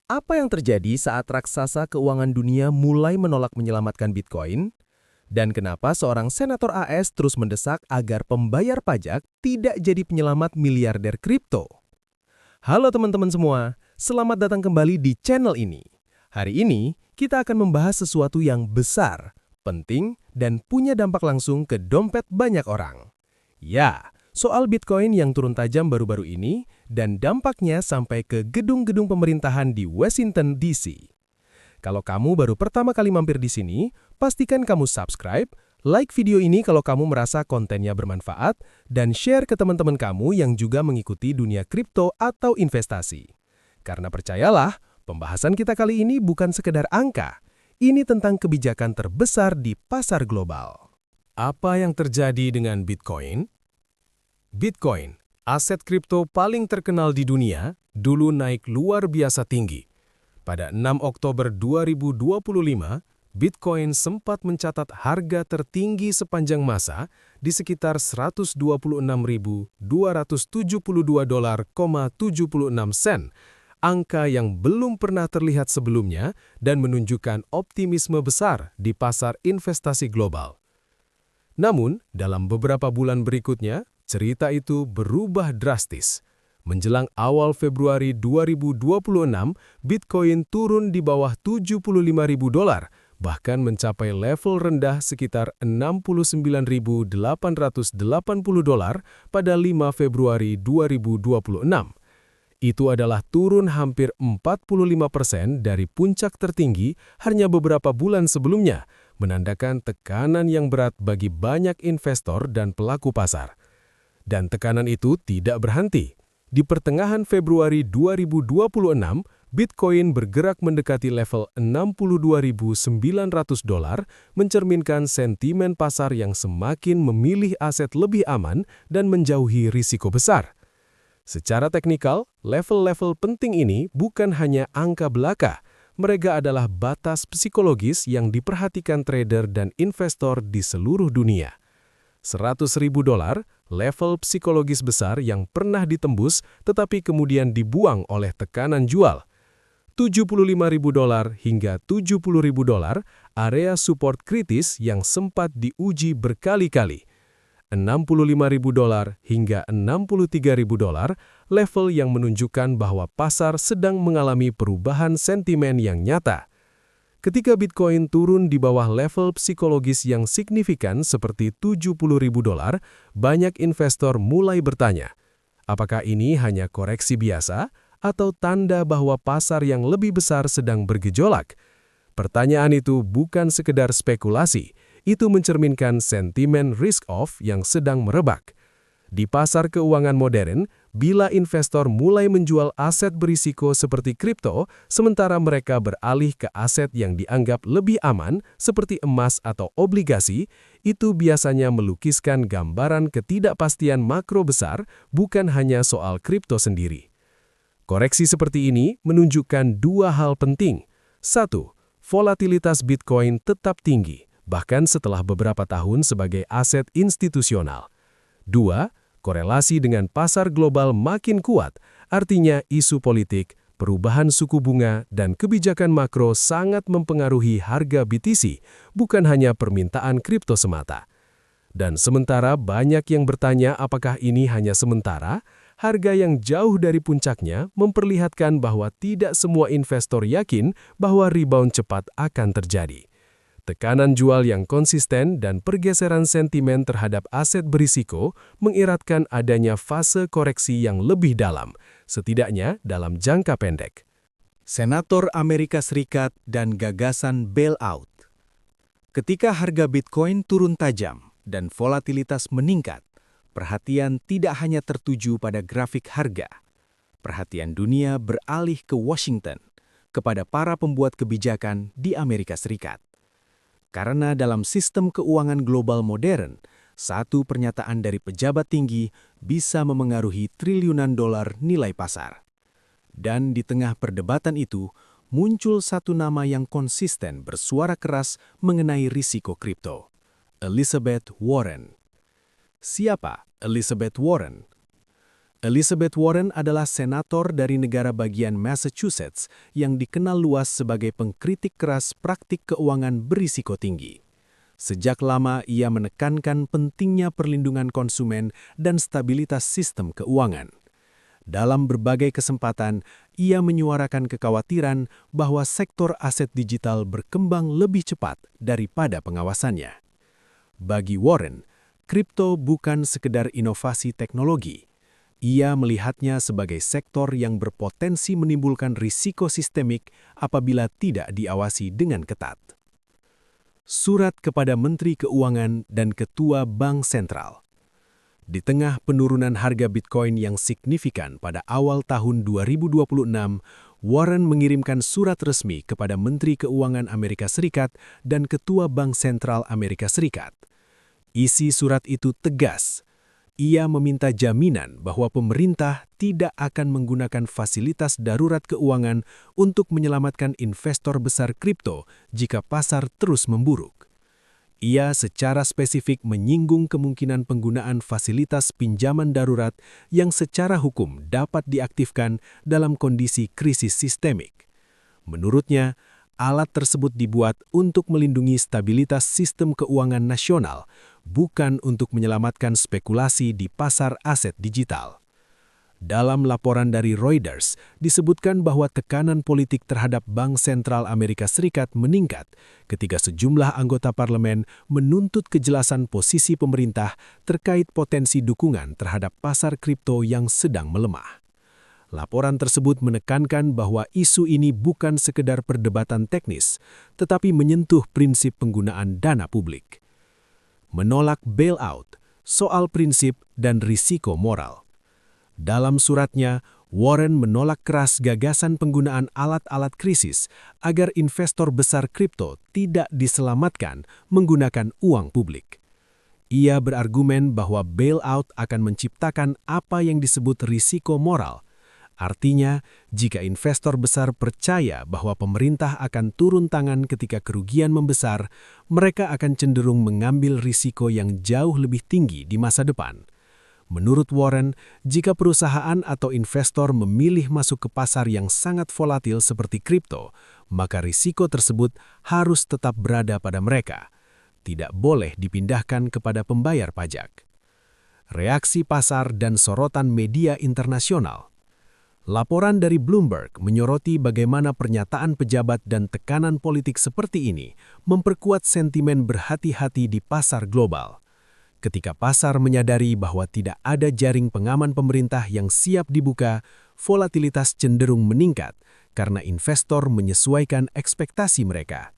Apa yang terjadi saat raksasa keuangan dunia mulai menolak menyelamatkan Bitcoin? Dan kenapa seorang senator AS terus mendesak agar pembayar pajak tidak jadi penyelamat miliarder kripto? Halo teman-teman semua, selamat datang kembali di channel ini. Hari ini, kita akan membahas sesuatu yang besar, penting, dan punya dampak langsung ke dompet banyak orang. Ya, soal Bitcoin yang turun tajam baru-baru ini dan dampaknya sampai ke gedung-gedung pemerintahan di Washington, D.C. Kalau kamu baru pertama kali mampir di sini, pastikan kamu subscribe, like video ini kalau kamu merasa kontennya bermanfaat, dan share ke teman-teman kamu yang juga mengikuti dunia kripto atau investasi. Karena percayalah, pembahasan kita kali ini bukan sekedar angka, ini tentang kebijakan terbesar di pasar global. Apa yang terjadi dengan Bitcoin? Bitcoin, aset kripto paling terkenal di dunia, dulu naik luar biasa tinggi. Pada 6 Oktober 2025, Bitcoin sempat mencatat harga tertinggi sepanjang masa di sekitar 126.272,76 sen, angka yang belum pernah terlihat sebelumnya dan menunjukkan optimisme besar di pasar investasi global. Namun, dalam beberapa bulan berikutnya, cerita itu berubah drastis. Menjelang awal Februari 2026, Bitcoin turun di bawah $75.000, bahkan mencapai level rendah sekitar $69.880 pada 5 Februari 2026. Itu adalah turun hampir 45% dari puncak tertinggi hanya beberapa bulan sebelumnya, menandakan tekanan yang berat bagi banyak investor dan pelaku pasar. Dan tekanan itu tidak berhenti. Di pertengahan Februari 2026, Bitcoin bergerak mendekati level $62.900, mencerminkan sentimen pasar yang semakin memilih aset lebih aman dan menjauhi risiko besar. Secara teknikal, level-level penting ini bukan hanya angka belaka, mereka adalah batas psikologis yang diperhatikan trader dan investor di seluruh dunia. $100.000, level psikologis besar yang pernah ditembus tetapi kemudian dibuang oleh tekanan jual. $75.000 hingga $70.000, area support kritis yang sempat diuji berkali-kali. $65.000 hingga $63.000, level yang menunjukkan bahwa pasar sedang mengalami perubahan sentimen yang nyata. Ketika Bitcoin turun di bawah level psikologis yang signifikan seperti $70.000, banyak investor mulai bertanya, apakah ini hanya koreksi biasa atau tanda bahwa pasar yang lebih besar sedang bergejolak? Pertanyaan itu bukan sekedar spekulasi, itu mencerminkan sentimen risk-off yang sedang merebak. Di pasar keuangan modern, bila investor mulai menjual aset berisiko seperti kripto, sementara mereka beralih ke aset yang dianggap lebih aman seperti emas atau obligasi, itu biasanya melukiskan gambaran ketidakpastian makro besar, bukan hanya soal kripto sendiri. Koreksi seperti ini menunjukkan dua hal penting. 1. Volatilitas Bitcoin tetap tinggi, bahkan setelah beberapa tahun sebagai aset institusional. 2. Korelasi dengan pasar global makin kuat, artinya isu politik, perubahan suku bunga, dan kebijakan makro sangat mempengaruhi harga BTC, bukan hanya permintaan kripto semata. Dan sementara banyak yang bertanya apakah ini hanya sementara, harga yang jauh dari puncaknya memperlihatkan bahwa tidak semua investor yakin bahwa rebound cepat akan terjadi. Tekanan jual yang konsisten dan pergeseran sentimen terhadap aset berisiko mengiratkan adanya fase koreksi yang lebih dalam, setidaknya dalam jangka pendek. Senator Amerika Serikat dan gagasan bailout. Ketika harga Bitcoin turun tajam dan volatilitas meningkat, perhatian tidak hanya tertuju pada grafik harga. Perhatian dunia beralih ke Washington, kepada para pembuat kebijakan di Amerika Serikat. Karena dalam sistem keuangan global modern, satu pernyataan dari pejabat tinggi bisa memengaruhi triliunan dolar nilai pasar. Dan di tengah perdebatan itu, muncul satu nama yang konsisten bersuara keras mengenai risiko kripto. Elizabeth Warren. Siapa Elizabeth Warren? Elizabeth Warren adalah senator dari negara bagian Massachusetts yang dikenal luas sebagai pengkritik keras praktik keuangan berisiko tinggi. Sejak lama ia menekankan pentingnya perlindungan konsumen dan stabilitas sistem keuangan. Dalam berbagai kesempatan, ia menyuarakan kekhawatiran bahwa sektor aset digital berkembang lebih cepat daripada pengawasannya. Bagi Warren, kripto bukan sekedar inovasi teknologi. Ia melihatnya sebagai sektor yang berpotensi menimbulkan risiko sistemik apabila tidak diawasi dengan ketat. Surat kepada Menteri Keuangan dan Ketua Bank Sentral. Di tengah penurunan harga Bitcoin yang signifikan pada awal tahun 2026, Warren mengirimkan surat resmi kepada Menteri Keuangan Amerika Serikat dan Ketua Bank Sentral Amerika Serikat. Isi surat itu tegas. Ia meminta jaminan bahwa pemerintah tidak akan menggunakan fasilitas darurat keuangan untuk menyelamatkan investor besar kripto jika pasar terus memburuk. Ia secara spesifik menyinggung kemungkinan penggunaan fasilitas pinjaman darurat yang secara hukum dapat diaktifkan dalam kondisi krisis sistemik. Menurutnya, alat tersebut dibuat untuk melindungi stabilitas sistem keuangan nasional, bukan untuk menyelamatkan spekulasi di pasar aset digital. Dalam laporan dari Reuters, disebutkan bahwa tekanan politik terhadap Bank Sentral Amerika Serikat meningkat ketika sejumlah anggota parlemen menuntut kejelasan posisi pemerintah terkait potensi dukungan terhadap pasar kripto yang sedang melemah. Laporan tersebut menekankan bahwa isu ini bukan sekedar perdebatan teknis, tetapi menyentuh prinsip penggunaan dana publik. Menolak bailout, soal prinsip dan risiko moral. Dalam suratnya, Warren menolak keras gagasan penggunaan alat-alat krisis agar investor besar kripto tidak diselamatkan menggunakan uang publik. Ia berargumen bahwa bailout akan menciptakan apa yang disebut risiko moral. Artinya, jika investor besar percaya bahwa pemerintah akan turun tangan ketika kerugian membesar, mereka akan cenderung mengambil risiko yang jauh lebih tinggi di masa depan. Menurut Warren, jika perusahaan atau investor memilih masuk ke pasar yang sangat volatil seperti kripto, maka risiko tersebut harus tetap berada pada mereka. Tidak boleh dipindahkan kepada pembayar pajak. Reaksi pasar dan sorotan media internasional. Laporan dari Bloomberg menyoroti bagaimana pernyataan pejabat dan tekanan politik seperti ini memperkuat sentimen berhati-hati di pasar global. Ketika pasar menyadari bahwa tidak ada jaring pengaman pemerintah yang siap dibuka, volatilitas cenderung meningkat karena investor menyesuaikan ekspektasi mereka.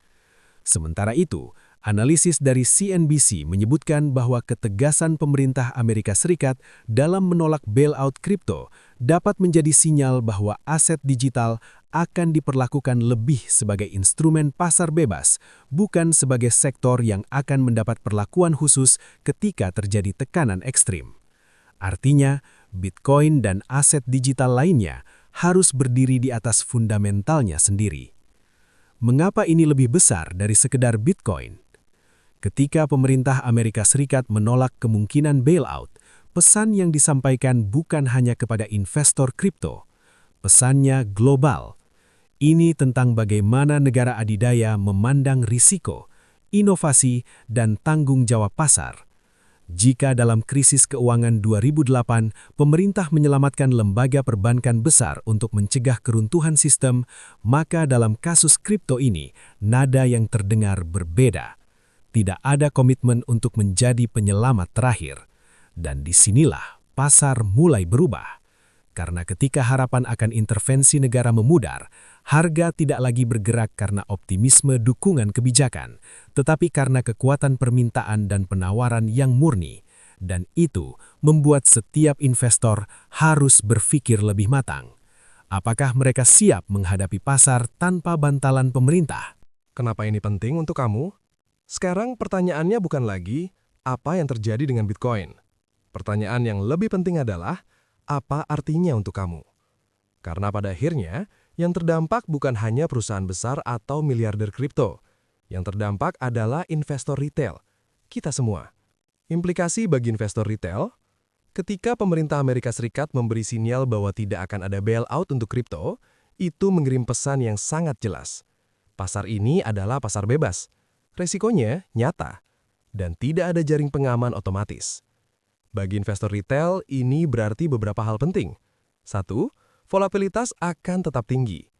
Sementara itu, analisis dari CNBC menyebutkan bahwa ketegasan pemerintah Amerika Serikat dalam menolak bailout kripto dapat menjadi sinyal bahwa aset digital akan diperlakukan lebih sebagai instrumen pasar bebas, bukan sebagai sektor yang akan mendapat perlakuan khusus ketika terjadi tekanan ekstrim. Artinya, Bitcoin dan aset digital lainnya harus berdiri di atas fundamentalnya sendiri. Mengapa ini lebih besar dari sekedar Bitcoin? Ketika pemerintah Amerika Serikat menolak kemungkinan bailout, pesan yang disampaikan bukan hanya kepada investor kripto. Pesannya global. Ini tentang bagaimana negara adidaya memandang risiko, inovasi, dan tanggung jawab pasar. Jika dalam krisis keuangan 2008, pemerintah menyelamatkan lembaga perbankan besar untuk mencegah keruntuhan sistem, maka dalam kasus kripto ini, nada yang terdengar berbeda. Tidak ada komitmen untuk menjadi penyelamat terakhir. Dan disinilah pasar mulai berubah. Karena ketika harapan akan intervensi negara memudar, harga tidak lagi bergerak karena optimisme dukungan kebijakan, tetapi karena kekuatan permintaan dan penawaran yang murni. Dan itu membuat setiap investor harus berpikir lebih matang. Apakah mereka siap menghadapi pasar tanpa bantalan pemerintah? Kenapa ini penting untuk kamu? Sekarang pertanyaannya bukan lagi, apa yang terjadi dengan Bitcoin? Pertanyaan yang lebih penting adalah, apa artinya untuk kamu? Karena pada akhirnya, yang terdampak bukan hanya perusahaan besar atau miliarder kripto. Yang terdampak adalah investor retail, kita semua. Implikasi bagi investor retail, Ketika pemerintah Amerika Serikat memberi sinyal bahwa tidak akan ada bailout untuk kripto, itu mengirim pesan yang sangat jelas. Pasar ini adalah pasar bebas. Resikonya nyata, dan tidak ada jaring pengaman otomatis. Bagi investor retail, ini berarti beberapa hal penting. 1. Volatilitas akan tetap tinggi.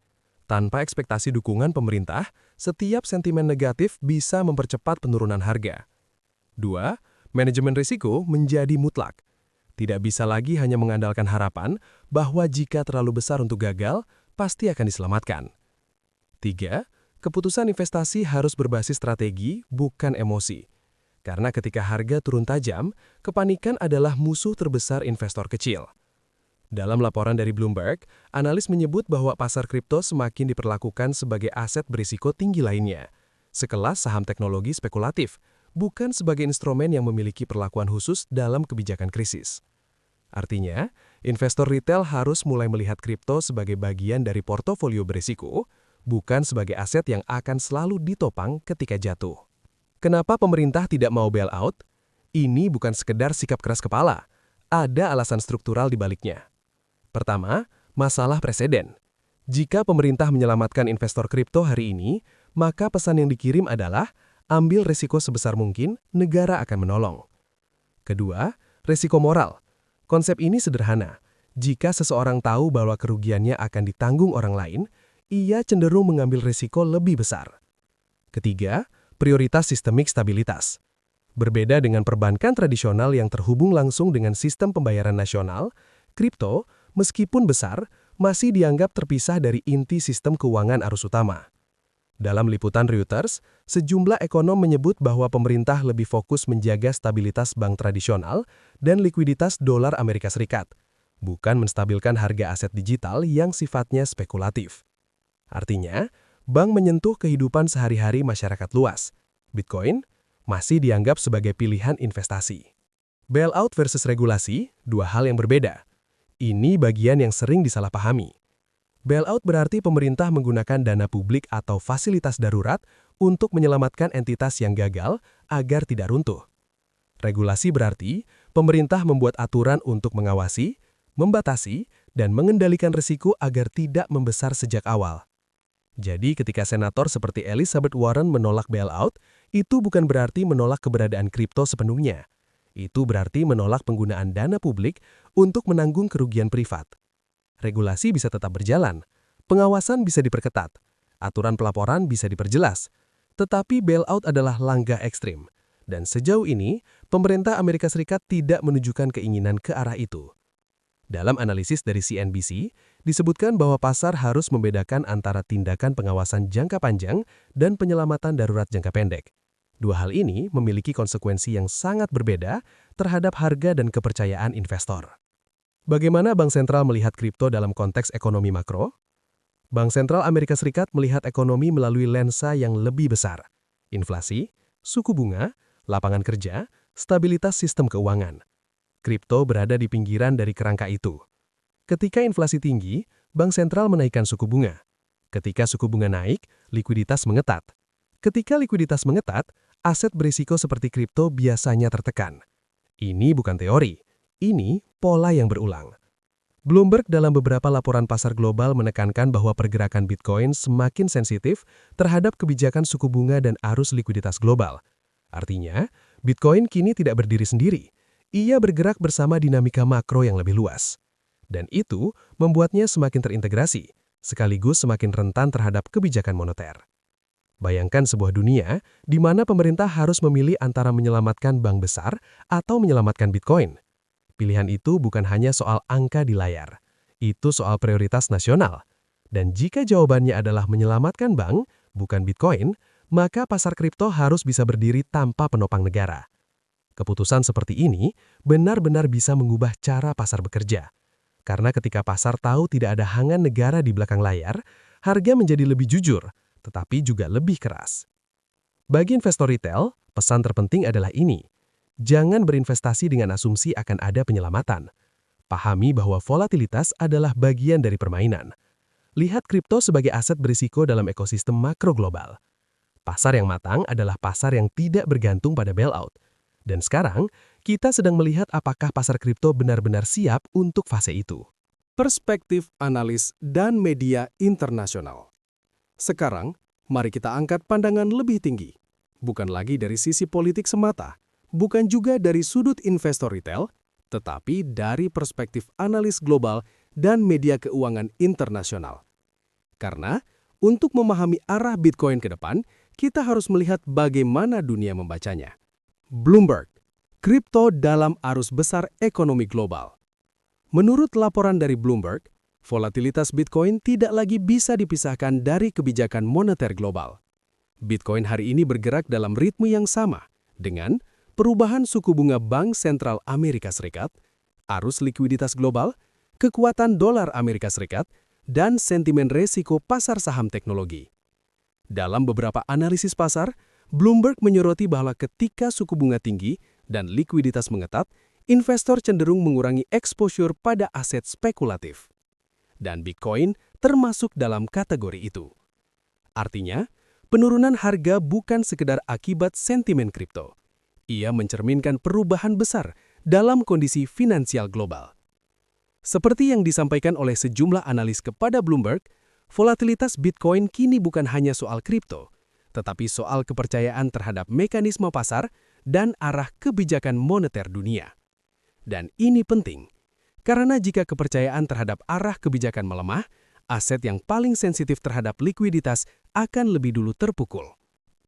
Tanpa ekspektasi dukungan pemerintah, setiap sentimen negatif bisa mempercepat penurunan harga. 2. Manajemen risiko menjadi mutlak. Tidak bisa lagi hanya mengandalkan harapan bahwa jika terlalu besar untuk gagal, pasti akan diselamatkan. 3. Keputusan investasi harus berbasis strategi, bukan emosi. Karena ketika harga turun tajam, kepanikan adalah musuh terbesar investor kecil. Dalam laporan dari Bloomberg, analis menyebut bahwa pasar kripto semakin diperlakukan sebagai aset berisiko tinggi lainnya, sekelas saham teknologi spekulatif, bukan sebagai instrumen yang memiliki perlakuan khusus dalam kebijakan krisis. Artinya, investor retail harus mulai melihat kripto sebagai bagian dari portofolio berisiko, bukan sebagai aset yang akan selalu ditopang ketika jatuh. Kenapa pemerintah tidak mau bailout? Ini bukan sekedar sikap keras kepala, ada alasan struktural di baliknya. Pertama, masalah preseden. Jika pemerintah menyelamatkan investor kripto hari ini, maka pesan yang dikirim adalah ambil risiko sebesar mungkin, negara akan menolong. Kedua, risiko moral. Konsep ini sederhana. Jika seseorang tahu bahwa kerugiannya akan ditanggung orang lain, ia cenderung mengambil risiko lebih besar. Ketiga, prioritas sistemik stabilitas. Berbeda dengan perbankan tradisional yang terhubung langsung dengan sistem pembayaran nasional, kripto, meskipun besar, masih dianggap terpisah dari inti sistem keuangan arus utama. Dalam liputan Reuters, sejumlah ekonom menyebut bahwa pemerintah lebih fokus menjaga stabilitas bank tradisional dan likuiditas dolar Amerika Serikat, bukan menstabilkan harga aset digital yang sifatnya spekulatif. Artinya, bank menyentuh kehidupan sehari-hari masyarakat luas. Bitcoin masih dianggap sebagai pilihan investasi. Bailout versus regulasi, dua hal yang berbeda. Ini bagian yang sering disalahpahami. Bailout berarti pemerintah menggunakan dana publik atau fasilitas darurat untuk menyelamatkan entitas yang gagal agar tidak runtuh. Regulasi berarti pemerintah membuat aturan untuk mengawasi, membatasi, dan mengendalikan risiko agar tidak membesar sejak awal. Jadi ketika senator seperti Elizabeth Warren menolak bailout, itu bukan berarti menolak keberadaan kripto sepenuhnya. Itu berarti menolak penggunaan dana publik untuk menanggung kerugian privat. Regulasi bisa tetap berjalan, pengawasan bisa diperketat, aturan pelaporan bisa diperjelas, tetapi bailout adalah langkah ekstrim. Dan sejauh ini, pemerintah Amerika Serikat tidak menunjukkan keinginan ke arah itu. Dalam analisis dari CNBC, disebutkan bahwa pasar harus membedakan antara tindakan pengawasan jangka panjang dan penyelamatan darurat jangka pendek. Dua hal ini memiliki konsekuensi yang sangat berbeda terhadap harga dan kepercayaan investor. Bagaimana Bank Sentral melihat kripto dalam konteks ekonomi makro? Bank Sentral Amerika Serikat melihat ekonomi melalui lensa yang lebih besar. Inflasi, suku bunga, lapangan kerja, stabilitas sistem keuangan. Kripto berada di pinggiran dari kerangka itu. Ketika inflasi tinggi, Bank Sentral menaikkan suku bunga. Ketika suku bunga naik, likuiditas mengetat. Ketika likuiditas mengetat, aset berisiko seperti kripto biasanya tertekan. Ini bukan teori. Ini pola yang berulang. Bloomberg dalam beberapa laporan pasar global menekankan bahwa pergerakan Bitcoin semakin sensitif terhadap kebijakan suku bunga dan arus likuiditas global. Artinya, Bitcoin kini tidak berdiri sendiri. Ia bergerak bersama dinamika makro yang lebih luas. Dan itu membuatnya semakin terintegrasi, sekaligus semakin rentan terhadap kebijakan moneter. Bayangkan sebuah dunia di mana pemerintah harus memilih antara menyelamatkan bank besar atau menyelamatkan Bitcoin. Pilihan itu bukan hanya soal angka di layar, itu soal prioritas nasional. Dan jika jawabannya adalah menyelamatkan bank, bukan Bitcoin, maka pasar kripto harus bisa berdiri tanpa penopang negara. Keputusan seperti ini benar-benar bisa mengubah cara pasar bekerja. Karena ketika pasar tahu tidak ada hangan negara di belakang layar, harga menjadi lebih jujur, tetapi juga lebih keras. Bagi investor retail, pesan terpenting adalah ini. Jangan berinvestasi dengan asumsi akan ada penyelamatan. Pahami bahwa volatilitas adalah bagian dari permainan. Lihat kripto sebagai aset berisiko dalam ekosistem makro global. Pasar yang matang adalah pasar yang tidak bergantung pada bailout. Dan sekarang, Kita sedang melihat apakah pasar kripto benar-benar siap untuk fase itu. Perspektif analis dan media internasional. Sekarang, mari kita angkat pandangan lebih tinggi. Bukan lagi dari sisi politik semata, bukan juga dari sudut investor retail, tetapi dari perspektif analis global dan media keuangan internasional. Karena, untuk memahami arah Bitcoin ke depan, kita harus melihat bagaimana dunia membacanya. Bloomberg, kripto dalam arus besar ekonomi global. Menurut laporan dari Bloomberg, volatilitas Bitcoin tidak lagi bisa dipisahkan dari kebijakan moneter global. Bitcoin hari ini bergerak dalam ritme yang sama dengan perubahan suku bunga Bank Sentral Amerika Serikat, arus likuiditas global, kekuatan dolar Amerika Serikat, dan sentimen resiko pasar saham teknologi. Dalam beberapa analisis pasar, Bloomberg menyoroti bahwa ketika suku bunga tinggi dan likuiditas mengetat, investor cenderung mengurangi exposure pada aset spekulatif. Dan Bitcoin termasuk dalam kategori itu. Artinya, penurunan harga bukan sekedar akibat sentimen kripto. Ia mencerminkan perubahan besar dalam kondisi finansial global. Seperti yang disampaikan oleh sejumlah analis kepada Bloomberg, volatilitas Bitcoin kini bukan hanya soal kripto, tetapi soal kepercayaan terhadap mekanisme pasar dan arah kebijakan moneter dunia. Dan ini penting, karena jika kepercayaan terhadap arah kebijakan melemah, aset yang paling sensitif terhadap likuiditas akan lebih dulu terpukul.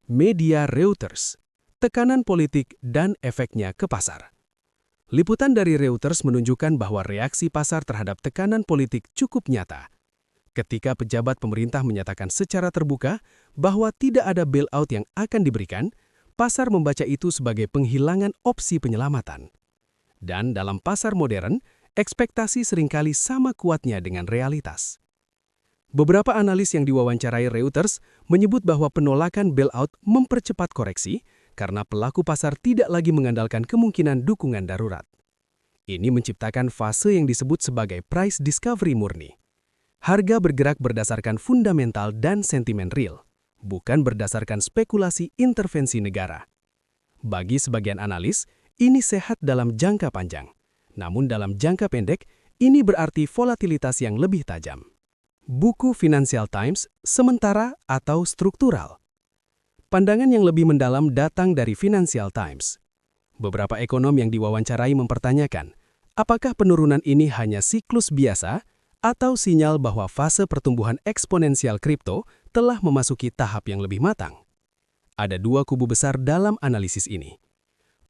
Media Reuters, tekanan politik dan efeknya ke pasar. Liputan dari Reuters menunjukkan bahwa reaksi pasar terhadap tekanan politik cukup nyata. Ketika pejabat pemerintah menyatakan secara terbuka bahwa tidak ada bailout yang akan diberikan, pasar membaca itu sebagai penghilangan opsi penyelamatan. Dan dalam pasar modern, ekspektasi seringkali sama kuatnya dengan realitas. Beberapa analis yang diwawancarai Reuters menyebut bahwa penolakan bailout mempercepat koreksi karena pelaku pasar tidak lagi mengandalkan kemungkinan dukungan darurat. Ini menciptakan fase yang disebut sebagai price discovery murni. Harga bergerak berdasarkan fundamental dan sentimen real, bukan berdasarkan spekulasi intervensi negara. Bagi sebagian analis, ini sehat dalam jangka panjang. Namun dalam jangka pendek, ini berarti volatilitas yang lebih tajam. Buku Financial Times, sementara atau struktural. Pandangan yang lebih mendalam datang dari Financial Times. Beberapa ekonom yang diwawancarai mempertanyakan, apakah penurunan ini hanya siklus biasa atau sinyal bahwa fase pertumbuhan eksponensial kripto telah memasuki tahap yang lebih matang? Ada dua kubu besar dalam analisis ini.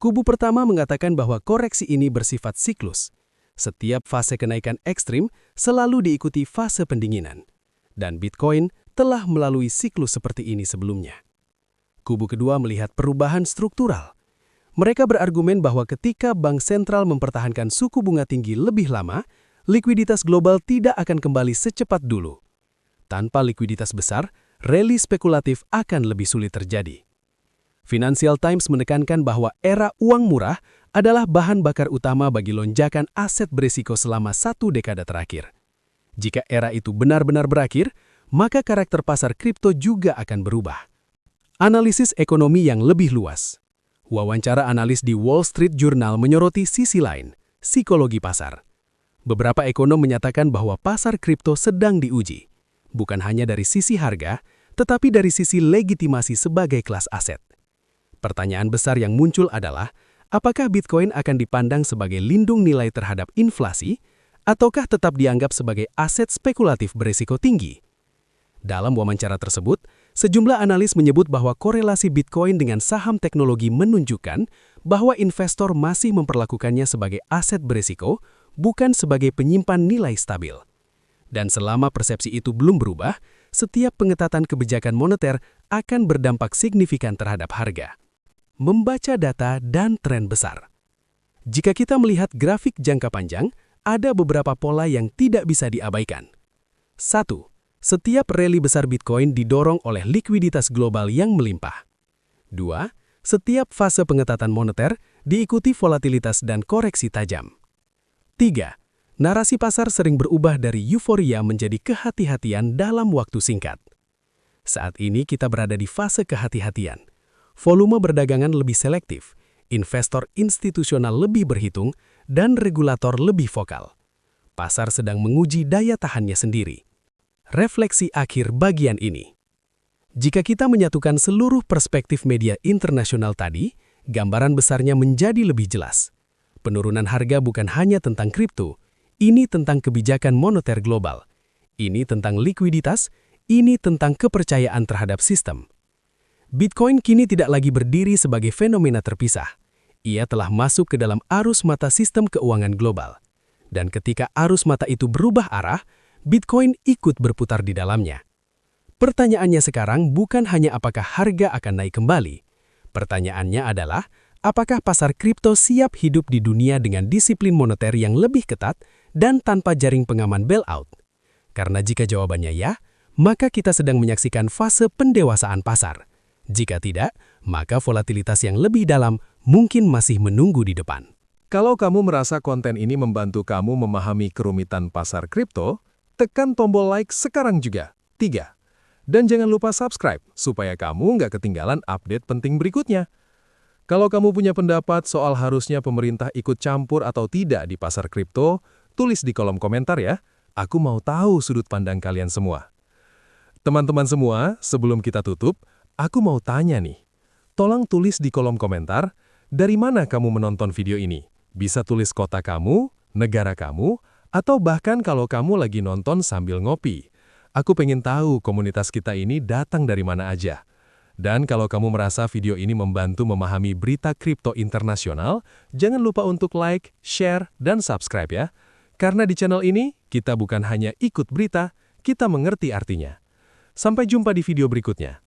Kubu pertama mengatakan bahwa koreksi ini bersifat siklus. Setiap fase kenaikan ekstrim selalu diikuti fase pendinginan. Dan Bitcoin telah melalui siklus seperti ini sebelumnya. Kubu kedua melihat perubahan struktural. Mereka berargumen bahwa ketika bank sentral mempertahankan suku bunga tinggi lebih lama, likuiditas global tidak akan kembali secepat dulu. Tanpa likuiditas besar, rally spekulatif akan lebih sulit terjadi. Financial Times menekankan bahwa era uang murah adalah bahan bakar utama bagi lonjakan aset berisiko selama 1 dekade terakhir. Jika era itu benar-benar berakhir, maka karakter pasar kripto juga akan berubah. Analisis ekonomi yang lebih luas. Wawancara analis di Wall Street Journal menyoroti sisi lain, psikologi pasar. Beberapa ekonom menyatakan bahwa pasar kripto sedang diuji, bukan hanya dari sisi harga, tetapi dari sisi legitimasi sebagai kelas aset. Pertanyaan besar yang muncul adalah, apakah Bitcoin akan dipandang sebagai lindung nilai terhadap inflasi, ataukah tetap dianggap sebagai aset spekulatif berisiko tinggi? Dalam wawancara tersebut, sejumlah analis menyebut bahwa korelasi Bitcoin dengan saham teknologi menunjukkan bahwa investor masih memperlakukannya sebagai aset berisiko, bukan sebagai penyimpan nilai stabil. Dan selama persepsi itu belum berubah, setiap pengetatan kebijakan moneter akan berdampak signifikan terhadap harga. Membaca data dan tren besar. Jika kita melihat grafik jangka panjang, ada beberapa pola yang tidak bisa diabaikan. 1. Setiap rally besar Bitcoin didorong oleh likuiditas global yang melimpah. 2. Setiap fase pengetatan moneter diikuti volatilitas dan koreksi tajam. 3. Narasi pasar sering berubah dari euforia menjadi kehati-hatian dalam waktu singkat. Saat ini kita berada di fase kehati-hatian. Volume perdagangan lebih selektif, investor institusional lebih berhitung, dan regulator lebih vokal. Pasar sedang menguji daya tahannya sendiri. Refleksi akhir bagian ini. Jika kita menyatukan seluruh perspektif media internasional tadi, gambaran besarnya menjadi lebih jelas. Penurunan harga bukan hanya tentang kripto, ini tentang kebijakan moneter global. Ini tentang likuiditas, ini tentang kepercayaan terhadap sistem. Bitcoin kini tidak lagi berdiri sebagai fenomena terpisah. Ia telah masuk ke dalam arus mata sistem keuangan global. Dan ketika arus mata itu berubah arah, Bitcoin ikut berputar di dalamnya. Pertanyaannya sekarang bukan hanya apakah harga akan naik kembali. Pertanyaannya adalah, apakah pasar kripto siap hidup di dunia dengan disiplin moneter yang lebih ketat dan tanpa jaring pengaman bailout? Karena jika jawabannya ya, maka kita sedang menyaksikan fase pendewasaan pasar. Jika tidak, maka volatilitas yang lebih dalam mungkin masih menunggu di depan. Kalau kamu merasa konten ini membantu kamu memahami kerumitan pasar kripto, tekan tombol like sekarang juga. 3. Dan jangan lupa subscribe, supaya kamu nggak ketinggalan update penting berikutnya. Kalau kamu punya pendapat soal harusnya pemerintah ikut campur atau tidak di pasar kripto, tulis di kolom komentar ya. Aku mau tahu sudut pandang kalian semua. Teman-teman semua, sebelum kita tutup, aku mau tanya nih. Tolong tulis di kolom komentar, dari mana kamu menonton video ini? Bisa tulis kota kamu, negara kamu, atau bahkan kalau kamu lagi nonton sambil ngopi. Aku pengen tahu komunitas kita ini datang dari mana aja. Dan kalau kamu merasa video ini membantu memahami berita kripto internasional, jangan lupa untuk like, share, dan subscribe ya. Karena di channel ini, kita bukan hanya ikut berita, kita mengerti artinya. Sampai jumpa di video berikutnya.